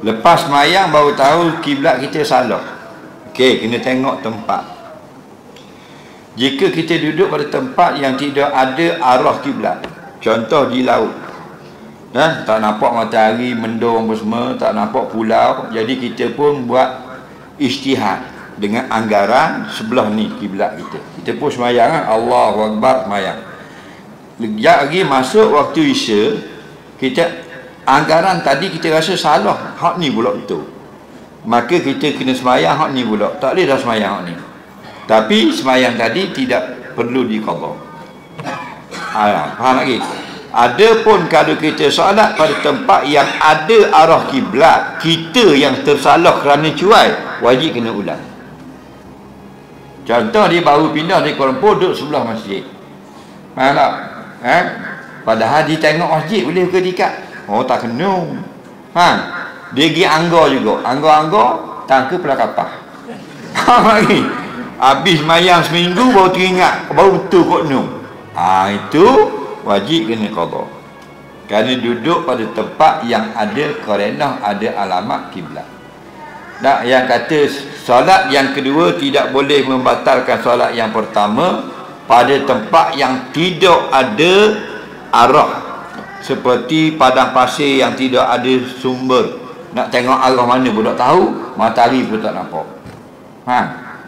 Lepas semayang baru tahu kiblat kita salah. Okey, kena tengok tempat. Jika kita duduk pada tempat yang tidak ada arah kiblat, contoh di laut, tak nampak matahari mendung semua, tak nampak pulau, jadi kita pun buat ijtihad dengan anggaran sebelah ni kiblat kita. Kita pun semayang, Allahu Akbar, semayang. Sekejap lagi masuk waktu Isya, kita anggaran tadi kita rasa salah, hak ni pula betul. Maka kita kena semayang hak ni pula. Tak boleh dah semayang hak ni. Tapi semayang tadi tidak perlu diqadha. Faham lagi? Adapun kalau kita solat pada tempat yang ada arah kiblat, kita yang tersalah kerana cuai, wajib kena ulang. Contoh dia baru pindah dari Kuala Lumpur, duduk sebelah masjid. Faham tak? Padahal dia tengok masjid boleh ke tikat. Oh, tak kena. Dia pergi anggar juga. Anggar-anggar tangke pelah kapah. Faham lagi? Habis mayang seminggu baru teringat, baru betul kot no. Itu wajib kena qadha. Kerana duduk pada tempat yang ada karenah, ada alamat kiblat. Tak, yang kata solat yang kedua tidak boleh membatalkan solat yang pertama pada tempat yang tidak ada arah, seperti padang pasir yang tidak ada sumber. Nak tengok arah mana pun tak tahu, matahari pun tak nampak.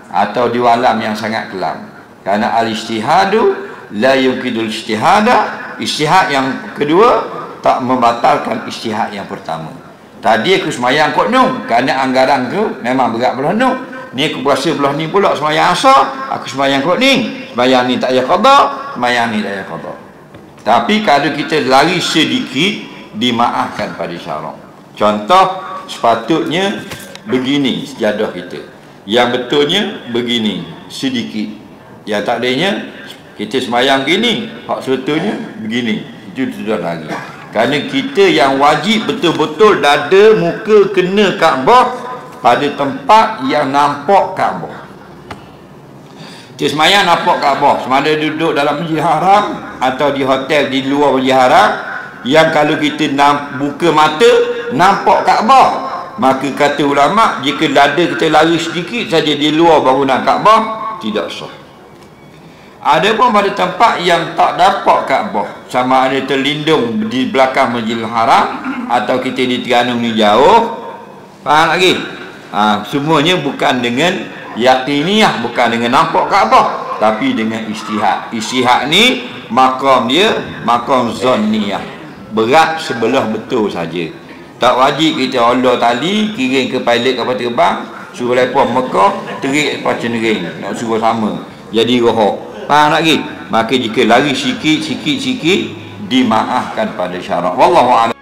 Atau di alam yang sangat kelam. Karena al-ijtihadu la yukidul ijtihada. Ijtihad yang kedua tak membatalkan ijtihad yang pertama. Tadi aku semayang kot nung, kerana anggaran tu memang berat belah nung. Ni aku berasa belah ni pula semayang asar, aku semayang kot ni. Semayang ni tak payah qadha, semayang ni tak payah qadha. Tapi kalau kita lari sedikit, dimaafkan pada syarak. Contoh, sepatutnya begini sejadah kita, yang betulnya begini sedikit, yang tak adanya kita semayang begini, hak sebetulnya begini. Itu sudah lagi. Kerana kita yang wajib betul-betul dada muka kena Kaabah pada tempat yang nampak Kaabah. Kita semayang nampak Kaabah, sama ada duduk dalam Masjid Haram atau di hotel di luar Masjid Haram, yang kalau kita buka mata nampak Kaabah, maka kata ulama, jika dada kita lari sedikit saja di luar bangunan Kaabah, tidak sah. Ada pun pada tempat yang tak dapat Kaabah, sama ada terlindung di belakang Masjidil Haram atau kita di Terengganu ni jauh. Faham lagi? Semuanya bukan dengan yakiniyah, bukan dengan nampak Kaabah, tapi dengan ijtihad. Ijtihad ni makam dia makam zanniyah, berat sebelah betul saja. Tak wajib kita Allah tali kirim ke pilot kapal terbang, suruh lepas Mekah terik lepas Cenering, nak suruh sama jadi rohok. Faham lagi? Maka jika lari sikit dimaafkan pada syarak. Wallahu a'lam.